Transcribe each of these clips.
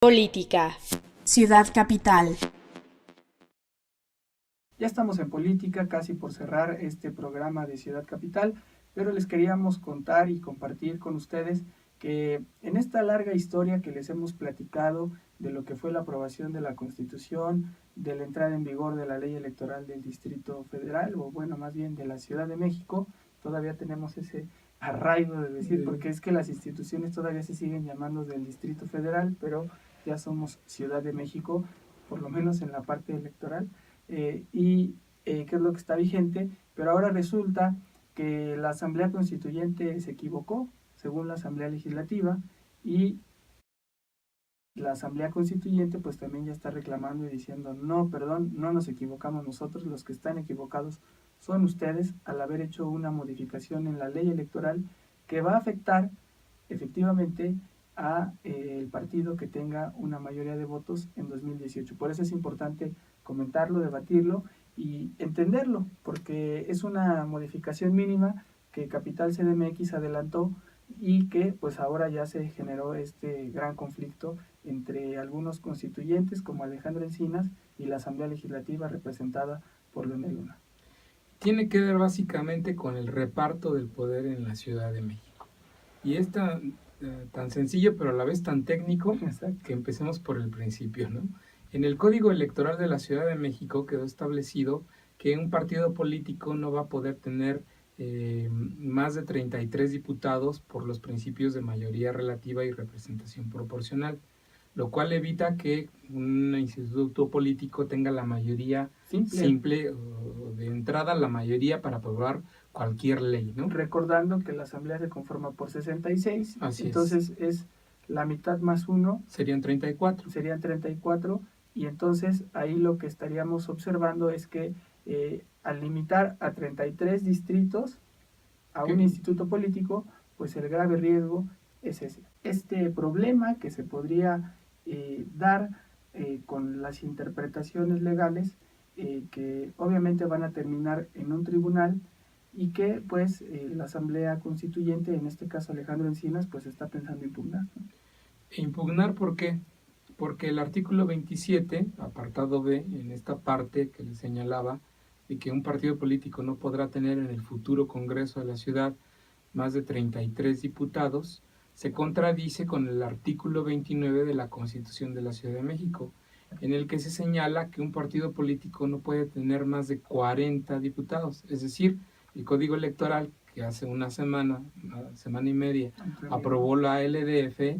Política. Ciudad Capital. Ya estamos en política, casi por cerrar este programa de Ciudad Capital, pero les queríamos contar y compartir con ustedes que en esta larga historia que les hemos platicado de lo que fue la aprobación de la Constitución, de la entrada en vigor de la ley electoral del Distrito Federal, o bueno, más bien de la Ciudad de México, todavía tenemos ese arraigo de decir, porque es que las instituciones todavía se siguen llamando del Distrito Federal, pero ya somos Ciudad de México, por lo menos en la parte electoral. ¿Qué es lo que está vigente? Pero ahora resulta que la Asamblea Constituyente se equivocó, según la Asamblea Legislativa, y la Asamblea Constituyente pues también ya está reclamando y diciendo, no, perdón, no nos equivocamos nosotros, los que están equivocados son ustedes al haber hecho una modificación en la ley electoral que va a afectar efectivamente a el partido que tenga una mayoría de votos en 2018. Por eso es importante comentarlo, debatirlo y entenderlo, porque es una modificación mínima que Capital CDMX adelantó y que pues ahora ya se generó este gran conflicto entre algunos constituyentes como Alejandro Encinas y la Asamblea Legislativa representada por Leonel Luna. Tiene que ver básicamente con el reparto del poder en la Ciudad de México. Y es tan sencillo, pero a la vez tan técnico, que empecemos por el principio, ¿no? En el Código Electoral de la Ciudad de México quedó establecido que un partido político no va a poder tener más de 33 diputados por los principios de mayoría relativa y representación proporcional, lo cual evita que un instituto político tenga la mayoría simple o de entrada la mayoría para aprobar cualquier ley, ¿no? Recordando que la Asamblea se conforma por 66, así entonces es la mitad más uno. Serían 34. Serían 34, y entonces ahí lo que estaríamos observando es que al limitar a 33 distritos a un instituto político, pues el grave riesgo es ese. Este problema que se podría dar con las interpretaciones legales que obviamente van a terminar en un tribunal y que pues la Asamblea Constituyente, en este caso Alejandro Encinas, pues está pensando impugnar, ¿no? ¿Impugnar por qué? Porque el artículo 27, apartado B, en esta parte que le señalaba, de que un partido político no podrá tener en el futuro Congreso de la Ciudad más de 33 diputados, se contradice con el artículo 29 de la Constitución de la Ciudad de México, en el que se señala que un partido político no puede tener más de 40 diputados. Es decir, el Código Electoral, que hace una semana y media, aprobó la LDF,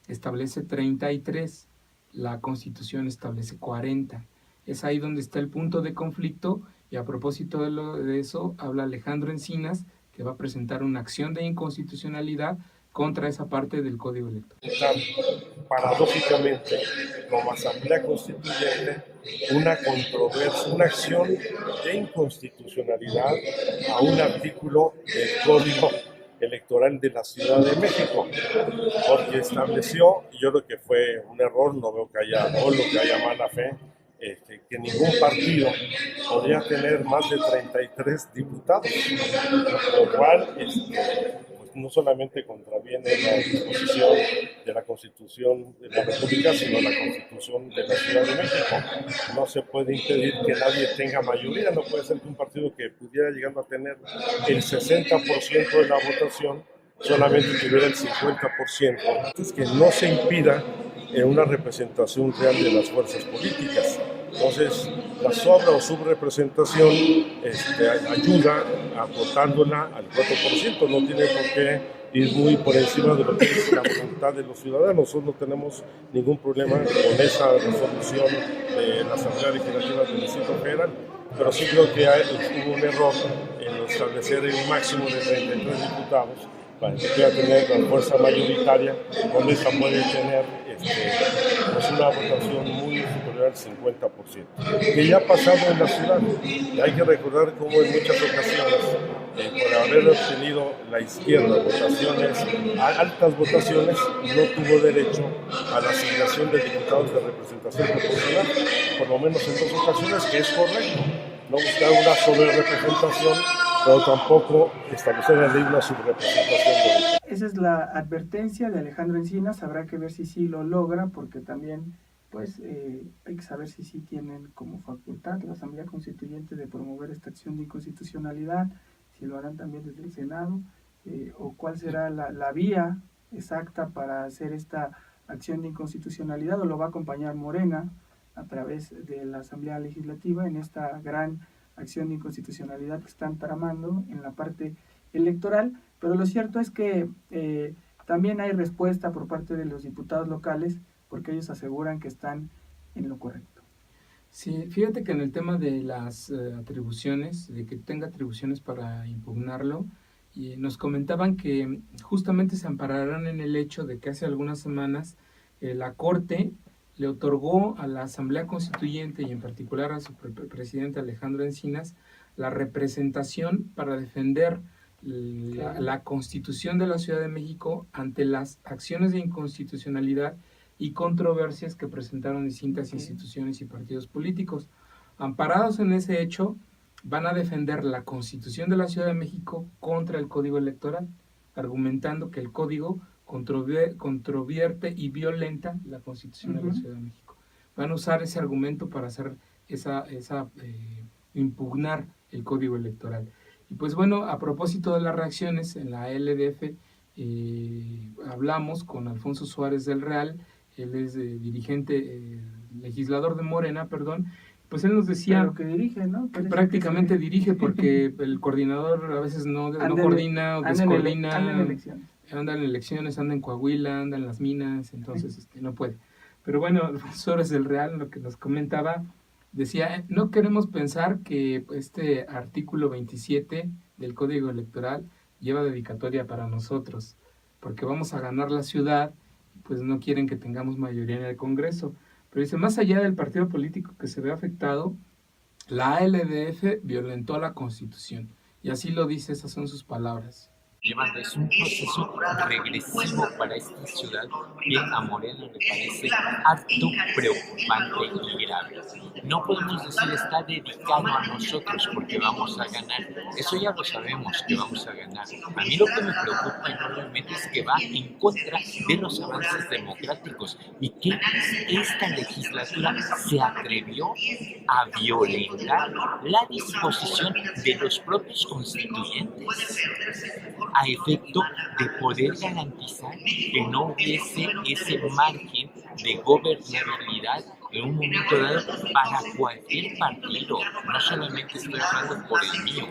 establece 33, la Constitución establece 40. Es ahí donde está el punto de conflicto, y a propósito de eso habla Alejandro Encinas, que va a presentar una acción de inconstitucionalidad contra esa parte del Código Electoral. Paradójicamente, como Asamblea Constituyente, una controversia, una acción de inconstitucionalidad a un artículo del Código Electoral de la Ciudad de México, porque estableció, y yo creo que fue un error, no veo que haya mala fe, que ningún partido podría tener más de 33 diputados, lo cual pues no solamente contraviene la disposición de la Constitución de la República, sino la Constitución de la Ciudad de México. No se puede impedir que nadie tenga mayoría, no puede ser que un partido que pudiera llegar a tener el 60% de la votación solamente tuviera el 50%. Es que no se impida una representación real de las fuerzas políticas. Entonces, la sobra o subrepresentación ayuda aportándola al 4%, no tiene por qué ir muy por encima de lo que es la voluntad de los ciudadanos. Nosotros no tenemos ningún problema con esa resolución de la Asamblea Legislativa del Distrito Federal, pero sí creo que hubo un error en establecer el máximo de 33 diputados para que pueda tener la fuerza mayoritaria, donde esta puede tener pues una votación muy superior al 50%, que ya ha pasado en la ciudad. Y hay que recordar cómo en muchas ocasiones, por haber obtenido la izquierda altas votaciones, no tuvo derecho a la asignación de diputados de representación proporcional, por lo menos en 2 ocasiones, que es correcto. No buscar una sobrerepresentación, pero tampoco establecer en la ley una subrepresentación de esa es la advertencia de Alejandro Encinas. Habrá que ver si sí lo logra, porque también pues hay que saber si sí tienen como facultad la Asamblea Constituyente de promover esta acción de inconstitucionalidad, si lo harán también desde el Senado, o cuál será la vía exacta para hacer esta acción de inconstitucionalidad, o lo va a acompañar Morena a través de la Asamblea Legislativa en esta gran acción de inconstitucionalidad que están tramando en la parte electoral. Pero lo cierto es que también hay respuesta por parte de los diputados locales, porque ellos aseguran que están en lo correcto. Sí, fíjate que en el tema de las atribuciones, de que tenga atribuciones para impugnarlo, y nos comentaban que justamente se ampararán en el hecho de que hace algunas semanas la Corte le otorgó a la Asamblea Constituyente y en particular a su presidente Alejandro Encinas la representación para defender la Constitución de la Ciudad de México ante las acciones de inconstitucionalidad y controversias que presentaron distintas instituciones y partidos políticos. Amparados en ese hecho, van a defender la Constitución de la Ciudad de México contra el Código Electoral, argumentando que el Código controvierte y violenta la Constitución de la Ciudad de México. Van a usar ese argumento para hacer impugnar el Código Electoral. Y pues bueno, a propósito de las reacciones en la LDF, hablamos con Alfonso Suárez del Real. Él es legislador de Morena, perdón. Pues él nos decía... Pero que dirige, ¿no? Que prácticamente dirige, porque el coordinador a veces no coordina o descoordina. Anda en elecciones, anda en Coahuila, anda en las minas, entonces no puede. Pero bueno, Alfonso Suárez del Real, lo que nos comentaba, decía, no queremos pensar que este artículo 27 del Código Electoral lleva dedicatoria para nosotros, porque vamos a ganar la ciudad, pues no quieren que tengamos mayoría en el Congreso. Pero dice, más allá del partido político que se ve afectado, la ALDF violentó la Constitución. Y así lo dice, esas son sus palabras. Llevando es un proceso regresivo para esta ciudad que a Morena le parece harto preocupante y grave. No podemos decir está dedicado a nosotros porque vamos a ganar. Eso ya lo sabemos que vamos a ganar. A mí lo que me preocupa enormemente es que va en contra de los avances democráticos y que esta legislatura se atrevió a violentar la disposición de los propios constituyentes a efecto de poder garantizar que no hubiese ese margen de gobernabilidad en un momento dado para cualquier partido, no solamente estoy hablando por el mío.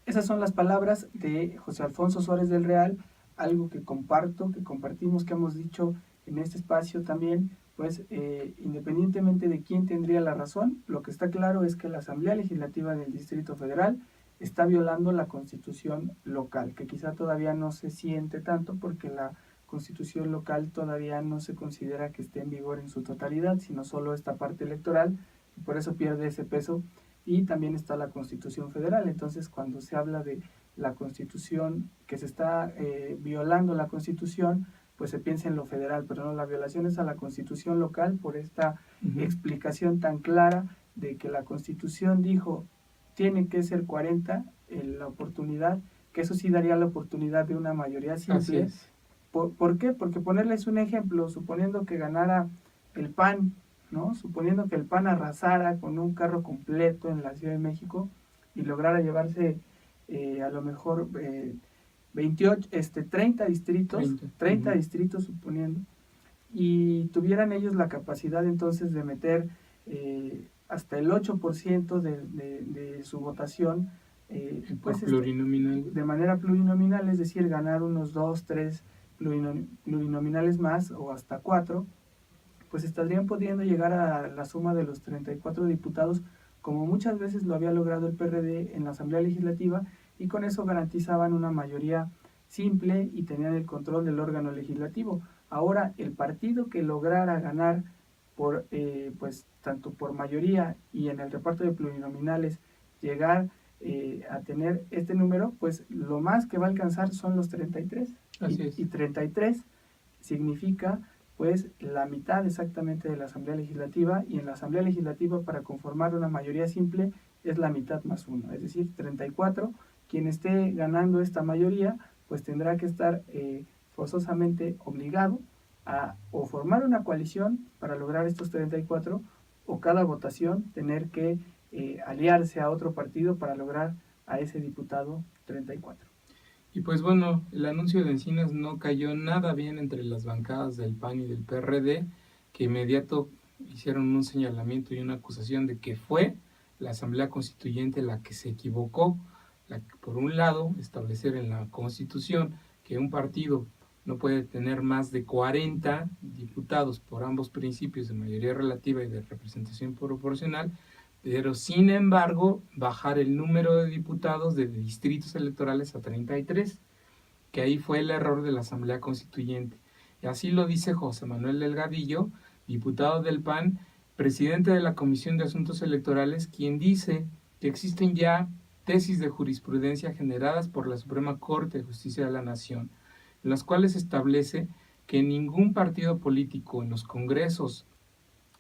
Esas son las palabras de José Alfonso Suárez del Real, algo que compartimos, que hemos dicho en este espacio también, pues independientemente de quién tendría la razón, lo que está claro es que la Asamblea Legislativa del Distrito Federal está violando la Constitución local, que quizá todavía no se siente tanto porque la Constitución local todavía no se considera que esté en vigor en su totalidad, sino solo esta parte electoral, y por eso pierde ese peso. Y también está la Constitución federal. Entonces, cuando se habla de la Constitución, que se está violando la Constitución, pues se piensa en lo federal, pero no, la violación es a la Constitución local por esta explicación tan clara de que la Constitución dijo tiene que ser 40 en la oportunidad, que eso sí daría la oportunidad de una mayoría simple. ¿Por qué? Porque ponerles un ejemplo, suponiendo que ganara el PAN, ¿no? Suponiendo que el PAN arrasara con un carro completo en la Ciudad de México y lograra llevarse a lo mejor 30 distritos, 30 distritos suponiendo, y tuvieran ellos la capacidad entonces de meter hasta el 8% de su votación pues de manera plurinominal, es decir, ganar unos 2, 3 plurinominales más o hasta 4, pues estarían pudiendo llegar a la suma de los 34 diputados, como muchas veces lo había logrado el PRD en la Asamblea Legislativa, y con eso garantizaban una mayoría simple y tenían el control del órgano legislativo. Ahora, el partido que lograra ganar pues tanto por mayoría y en el reparto de plurinominales llegar a tener este número, pues lo más que va a alcanzar son los 33. Y 33 significa pues la mitad exactamente de la Asamblea Legislativa, y en la Asamblea Legislativa para conformar una mayoría simple es la mitad más 1, es decir, 34. Quien esté ganando esta mayoría pues tendrá que estar forzosamente obligado a o formar una coalición para lograr estos 34, o cada votación tener que aliarse a otro partido para lograr a ese diputado 34. Y pues bueno, el anuncio de Encinas no cayó nada bien entre las bancadas del PAN y del PRD, que inmediato hicieron un señalamiento y una acusación de que fue la Asamblea Constituyente la que se equivocó, la que, por un lado, establecer en la Constitución que un partido no puede tener más de 40 diputados por ambos principios de mayoría relativa y de representación proporcional, pero sin embargo bajar el número de diputados de distritos electorales a 33, que ahí fue el error de la Asamblea Constituyente. Y así lo dice José Manuel Delgadillo, diputado del PAN, presidente de la Comisión de Asuntos Electorales, quien dice que existen ya tesis de jurisprudencia generadas por la Suprema Corte de Justicia de la Nación, en las cuales establece que ningún partido político en los congresos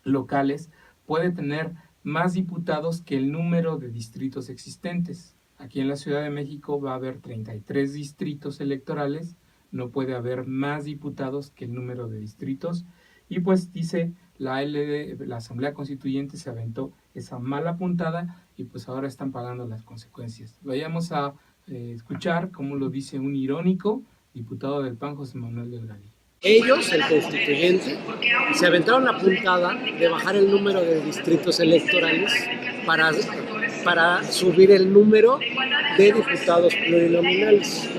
locales puede tener más diputados que el número de distritos existentes. Aquí en la Ciudad de México va a haber 33 distritos electorales, no puede haber más diputados que el número de distritos, y pues dice la Asamblea Constituyente se aventó esa mala puntada y pues ahora están pagando las consecuencias. Vayamos a escuchar cómo lo dice un irónico diputado del PAN, José Manuel Delgadillo. Ellos, el constituyente, se aventaron la puntada de bajar el número de distritos electorales para subir el número de diputados plurinominales.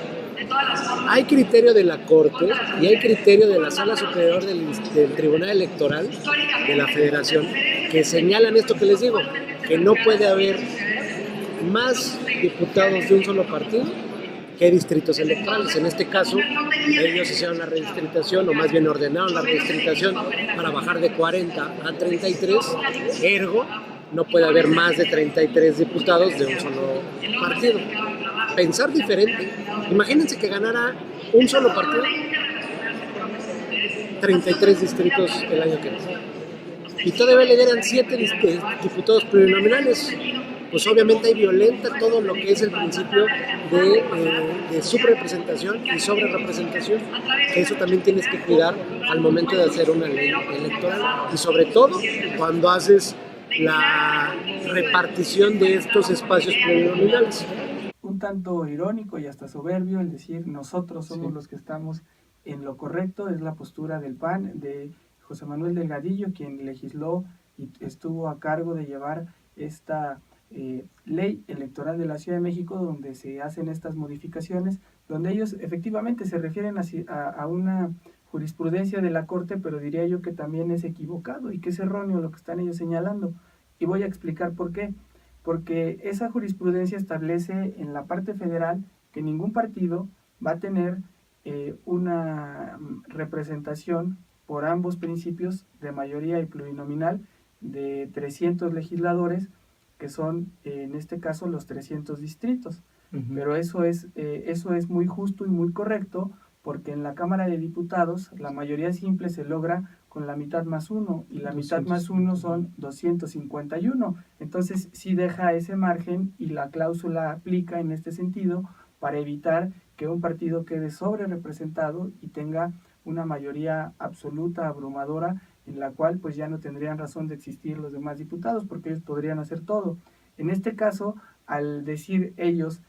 Hay criterio de la Corte y hay criterio de la Sala Superior del Tribunal Electoral de la Federación que señalan esto que les digo, que no puede haber más diputados de un solo partido que distritos electorales. En este caso, ellos hicieron la redistritación, o más bien ordenaron la redistritación para bajar de 40 a 33, ergo, no puede haber más de 33 diputados de un solo partido. Pensar diferente. Imagínense que ganara un solo partido 33 distritos el año que viene. Y todavía le dieran 7 diputados plurinominales. Pues obviamente ahí violenta todo lo que es el principio de subrepresentación y sobrerepresentación, que eso también tienes que cuidar al momento de hacer una ley electoral, y sobre todo cuando haces la repartición de estos espacios plurinominales. Un tanto irónico y hasta soberbio el decir nosotros somos los que estamos en lo correcto, es la postura del PAN, de José Manuel Delgadillo, quien legisló y estuvo a cargo de llevar esta ley electoral de la Ciudad de México, donde se hacen estas modificaciones, donde ellos efectivamente se refieren a una jurisprudencia de la Corte, pero diría yo que también es equivocado y que es erróneo lo que están ellos señalando. Y voy a explicar por qué. Porque esa jurisprudencia establece en la parte federal que ningún partido va a tener una representación por ambos principios de mayoría y plurinominal de 300 legisladores, que son en este caso los 300 distritos. Uh-huh. Pero eso es muy justo y muy correcto, porque en la Cámara de Diputados la mayoría simple se logra con la mitad más uno, y la mitad más uno son 251. Entonces sí deja ese margen, y la cláusula aplica en este sentido para evitar que un partido quede sobre representado y tenga una mayoría absoluta, abrumadora, en la cual pues ya no tendrían razón de existir los demás diputados, porque ellos podrían hacer todo. En este caso, al decir ellos,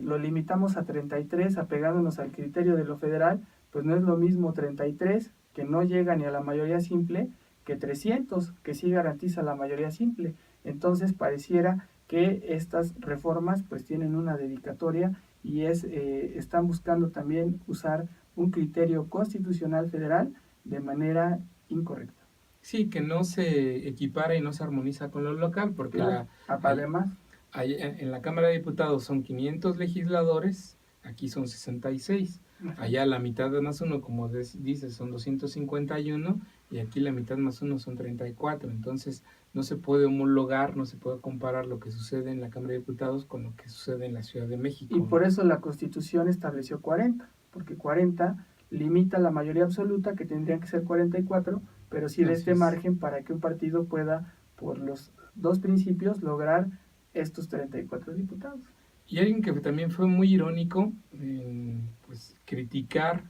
lo limitamos a 33, apegándonos al criterio de lo federal, pues no es lo mismo 33, que no llega ni a la mayoría simple, que 300, que sí garantiza la mayoría simple. Entonces pareciera que estas reformas pues tienen una dedicatoria, y están buscando también usar un criterio constitucional federal de manera incorrecta. Sí, que no se equipara y no se armoniza con lo local, porque claro, además en la Cámara de Diputados son 500 legisladores, aquí son 66. Allá la mitad más uno, como dice, son 251, y aquí la mitad más uno son 34. Entonces no se puede homologar, no se puede comparar lo que sucede en la Cámara de Diputados con lo que sucede en la Ciudad de México. Y por eso la Constitución estableció 40, porque 40 limita la mayoría absoluta, que tendría que ser 44, pero sí de este margen para que un partido pueda, por los dos principios, lograr estos 34 diputados. Y alguien que también fue muy irónico, pues criticar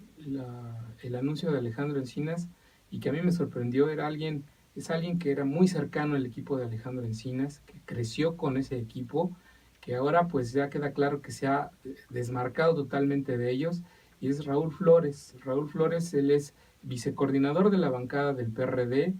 el anuncio de Alejandro Encinas, y que a mí me sorprendió. Es alguien que era muy cercano al equipo de Alejandro Encinas, que creció con ese equipo, que ahora pues ya queda claro que se ha desmarcado totalmente de ellos, y es Raúl Flores. Raúl Flores, él es vicecoordinador de la bancada del PRD,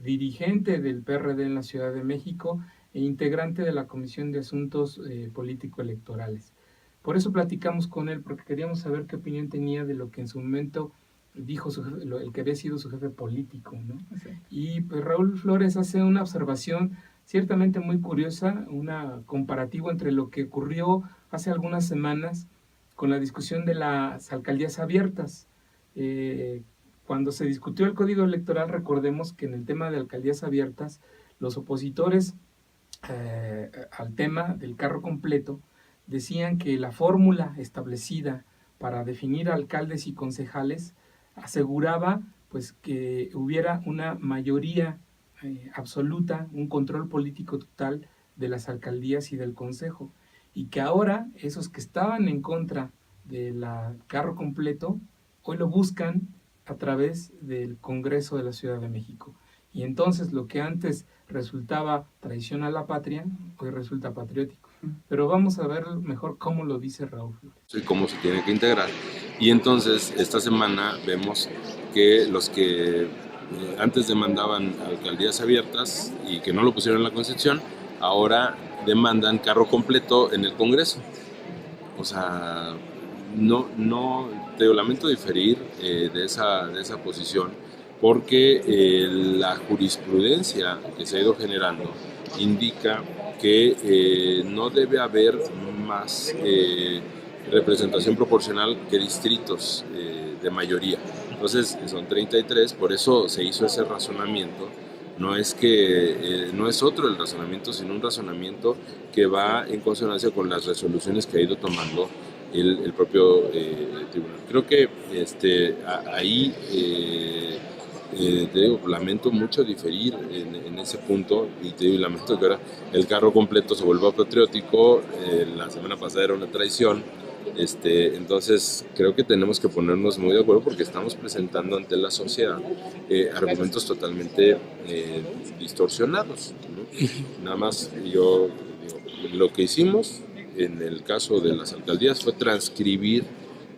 dirigente del PRD en la Ciudad de México e integrante de la Comisión de Asuntos Político-Electorales. Por eso platicamos con él, porque queríamos saber qué opinión tenía de lo que en su momento dijo el que había sido su jefe político, ¿no? Sí. Y pues Raúl Flores hace una observación ciertamente muy curiosa, una comparativo entre lo que ocurrió hace algunas semanas con la discusión de las alcaldías abiertas. Cuando se discutió el Código Electoral, recordemos que en el tema de alcaldías abiertas, los opositores al tema del carro completo decían que la fórmula establecida para definir alcaldes y concejales aseguraba pues que hubiera una mayoría absoluta, un control político total de las alcaldías y del consejo, y que ahora esos que estaban en contra del carro completo hoy lo buscan a través del Congreso de la Ciudad de México. Y entonces lo que antes resultaba traición a la patria, hoy resulta patriótico. Pero vamos a ver mejor cómo lo dice Raúl Flores. Y cómo se tiene que integrar. Y entonces esta semana vemos que los que antes demandaban alcaldías abiertas y que no lo pusieron en la Constitución, ahora demandan carro completo en el Congreso. O sea, te lamento diferir de esa posición, porque la jurisprudencia que se ha ido generando indica que no debe haber más representación proporcional que distritos de mayoría. Entonces son 33, por eso se hizo ese razonamiento. No es otro el razonamiento, sino un razonamiento que va en consonancia con las resoluciones que ha ido tomando el propio tribunal. Creo que ahí te digo, lamento mucho diferir en ese punto, y te digo, lamento que ahora el carro completo se vuelva patriótico. La semana pasada era una traición. Entonces creo que tenemos que ponernos muy de acuerdo, porque estamos presentando ante la sociedad argumentos totalmente distorsionados, ¿no? Nada más yo digo, lo que hicimos en el caso de las alcaldías fue transcribir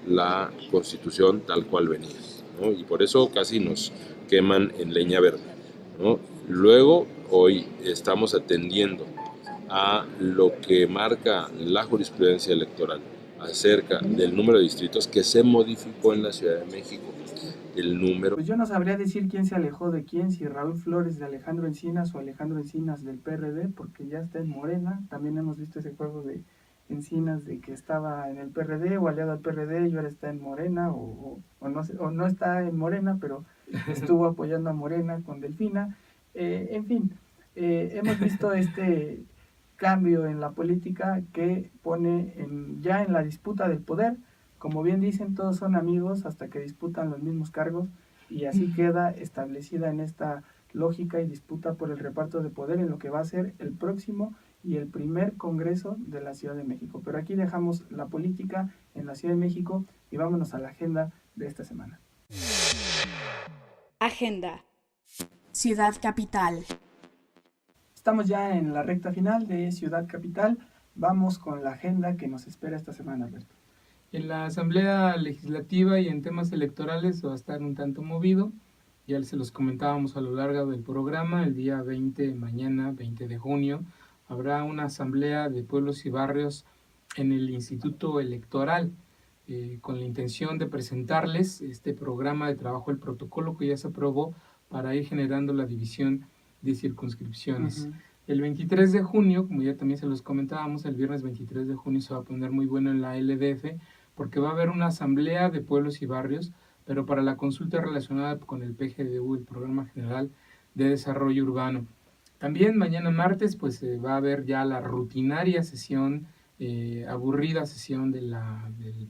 la Constitución tal cual venía, ¿no? Y por eso casi nos queman en leña verde, ¿no? Luego, hoy estamos atendiendo a lo que marca la jurisprudencia electoral acerca del número de distritos que se modificó en la Ciudad de México. El número. Pues yo no sabría decir quién se alejó de quién, si Raúl Flores de Alejandro Encinas o Alejandro Encinas del PRD, porque ya está en Morena. También hemos visto ese juego de Encinas de que estaba en el PRD o aliado al PRD y ahora está en Morena, o no está en Morena, pero estuvo apoyando a Morena con Delfina. En fin, hemos visto este cambio en la política que pone ya en la disputa del poder. Como bien dicen, todos son amigos hasta que disputan los mismos cargos, y así queda establecida en esta lógica y disputa por el reparto de poder en lo que va a ser el próximo y el primer Congreso de la Ciudad de México. Pero aquí dejamos la política en la Ciudad de México y vámonos a la agenda de esta semana. Agenda. Ciudad Capital. Estamos ya en la recta final de Ciudad Capital. Vamos con la agenda que nos espera esta semana, Alberto. En la Asamblea Legislativa y en temas electorales va a estar un tanto movido. Ya se los comentábamos a lo largo del programa. El día 20, mañana 20 de junio, habrá una asamblea de pueblos y barrios en el Instituto Electoral, con la intención de presentarles este programa de trabajo, el protocolo que ya se aprobó para ir generando la división de circunscripciones. El 23 de junio, como ya también se los comentábamos, el viernes 23 de junio se va a poner muy bueno en la LDF, porque va a haber una asamblea de pueblos y barrios, pero para la consulta relacionada con el PGDU, el Programa General de Desarrollo Urbano. También mañana martes pues va a haber ya la rutinaria sesión, aburrida sesión del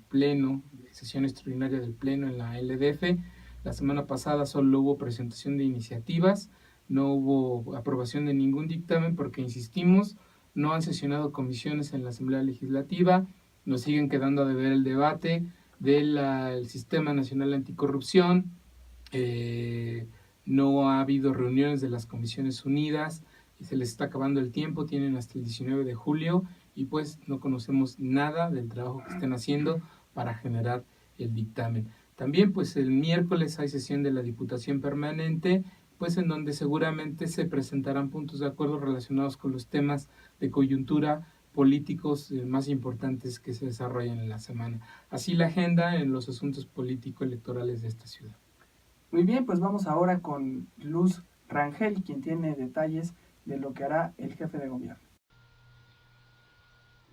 Pleno, sesión extraordinaria del Pleno en la LDF. La semana pasada solo hubo presentación de iniciativas, no hubo aprobación de ningún dictamen, porque insistimos, no han sesionado comisiones en la Asamblea Legislativa, nos siguen quedando a deber el debate del Sistema Nacional Anticorrupción. No ha habido reuniones de las Comisiones Unidas y se les está acabando el tiempo, tienen hasta el 19 de julio y pues no conocemos nada del trabajo que estén haciendo para generar el dictamen. También pues el miércoles hay sesión de la Diputación Permanente, pues en donde seguramente se presentarán puntos de acuerdo relacionados con los temas de coyuntura políticos más importantes que se desarrollan en la semana. Así la agenda en los asuntos político-electorales de esta ciudad. Muy bien, pues vamos ahora con Luz Rangel, quien tiene detalles de lo que hará el jefe de gobierno.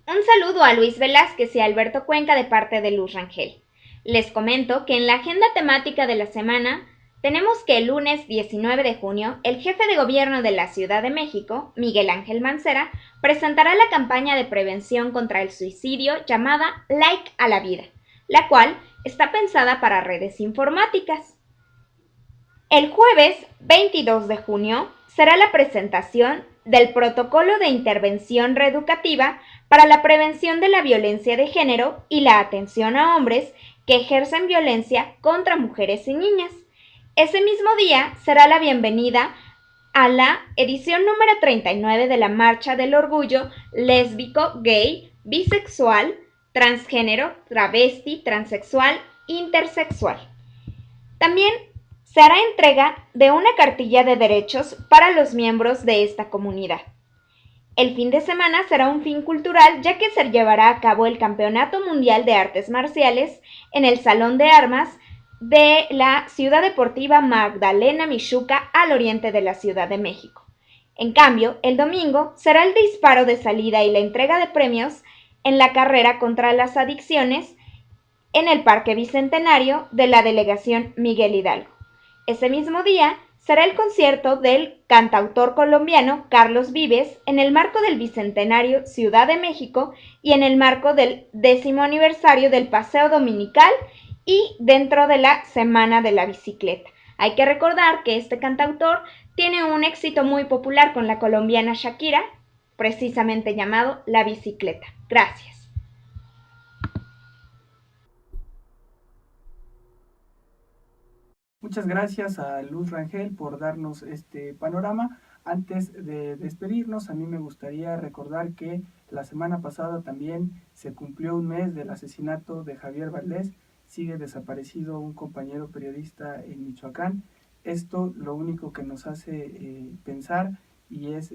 Un saludo a Luis Velázquez y a Alberto Cuenca de parte de Luz Rangel. Les comento que en la agenda temática de la semana tenemos que el lunes 19 de junio, el jefe de gobierno de la Ciudad de México, Miguel Ángel Mancera, presentará la campaña de prevención contra el suicidio llamada Like a la Vida, la cual está pensada para redes informáticas. El jueves 22 de junio será la presentación del Protocolo de Intervención Reeducativa para la prevención de la violencia de género y la atención a hombres que ejercen violencia contra mujeres y niñas. Ese mismo día será la bienvenida a la edición número 39 de la Marcha del Orgullo lésbico, gay, bisexual, transgénero, travesti, transexual, intersexual. También se hará entrega de una cartilla de derechos para los miembros de esta comunidad. El fin de semana será un fin cultural, ya que se llevará a cabo el Campeonato Mundial de Artes Marciales en el Salón de Armas de la Ciudad Deportiva Magdalena Mixhuca, al oriente de la Ciudad de México. En cambio, el domingo será el disparo de salida y la entrega de premios en la carrera contra las adicciones en el Parque Bicentenario de la Delegación Miguel Hidalgo. Ese mismo día será el concierto del cantautor colombiano Carlos Vives en el marco del Bicentenario Ciudad de México y en el marco del 10º aniversario del Paseo Dominical y dentro de la Semana de la Bicicleta. Hay que recordar que este cantautor tiene un éxito muy popular con la colombiana Shakira, precisamente llamado La Bicicleta. Gracias. Muchas gracias a Luz Rangel por darnos este panorama. Antes de despedirnos, a mí me gustaría recordar que la semana pasada también se cumplió un mes del asesinato de Javier Valdés. Sigue desaparecido un compañero periodista en Michoacán. Esto lo único que nos hace pensar y es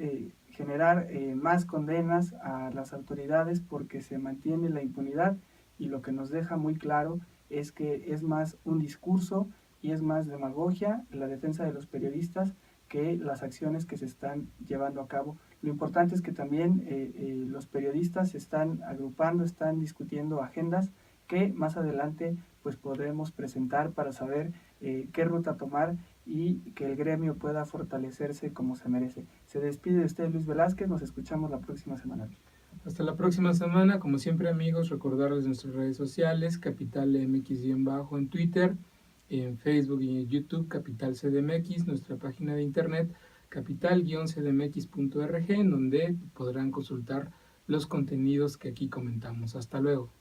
generar más condenas a las autoridades, porque se mantiene la impunidad, y lo que nos deja muy claro es que es más un discurso y es más demagogia la defensa de los periodistas que las acciones que se están llevando a cabo. Lo importante es que también los periodistas se están agrupando, están discutiendo agendas que más adelante pues podremos presentar para saber qué ruta tomar y que el gremio pueda fortalecerse como se merece. Se despide de usted Luis Velázquez, nos escuchamos la próxima semana. Hasta la próxima semana, como siempre amigos, recordarles nuestras redes sociales, Capital MX- en Twitter, en Facebook y en YouTube, Capital CDMX, nuestra página de internet, capital-cdmx.org, en donde podrán consultar los contenidos que aquí comentamos. Hasta luego.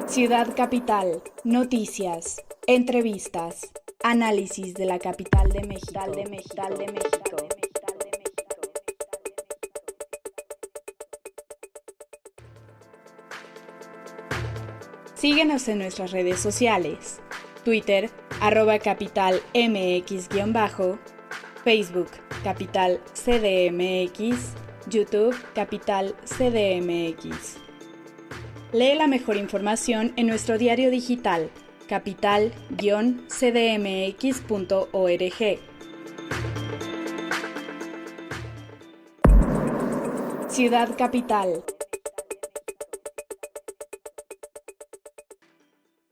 Ciudad Capital, noticias, entrevistas, análisis de la capital de México. Síguenos en nuestras redes sociales, Twitter, @capitalmx_, Facebook, Capital CDMX, YouTube, Capital CDMX. Lee la mejor información en nuestro diario digital, capital-cdmx.org. Ciudad Capital.